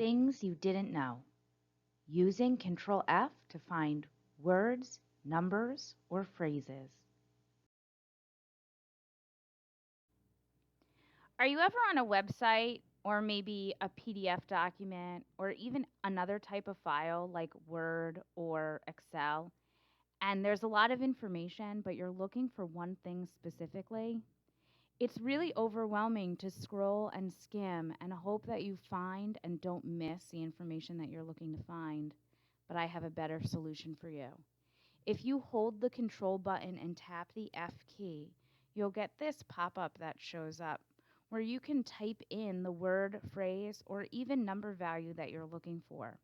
Things you didn't know. Using Ctrl+F to find words, numbers, or phrases. Are you ever on a website or maybe a PDF document or even another type of file like Word or Excel, and there's a lot of information, but you're looking for one thing specifically? It's really overwhelming to scroll and skim and hope that you find and don't miss the information that you're looking to find. But I have a better solution for you. If you hold the Control button and tap the F key, you'll get this pop-up that shows up where you can type in the word, phrase, or even number value that you're looking for.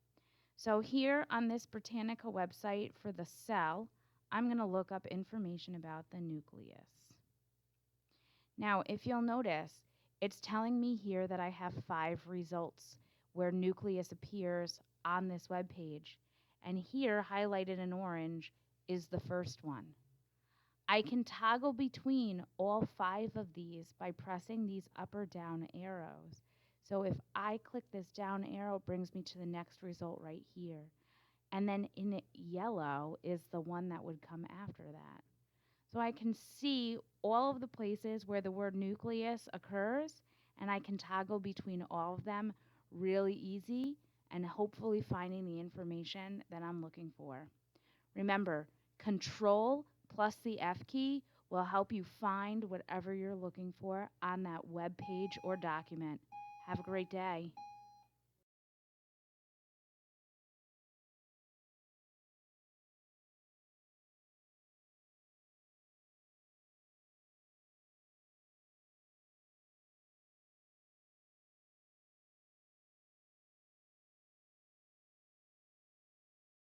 So here on this Britannica website for the cell, I'm going to look up information about the nucleus. Now, if you'll notice, it's telling me here that I have 5 results where nucleus appears on this web page. And here, highlighted in orange, is the first one. I can toggle between all 5 of these by pressing these up or down arrows. So if I click this down arrow, it brings me to the next result right here. And then in yellow is the one that would come after that. So I can see all of the places where the word nucleus occurs, and I can toggle between all of them really easy and hopefully finding the information that I'm looking for. Remember, Control plus the F key will help you find whatever you're looking for on that web page or document. Have a great day.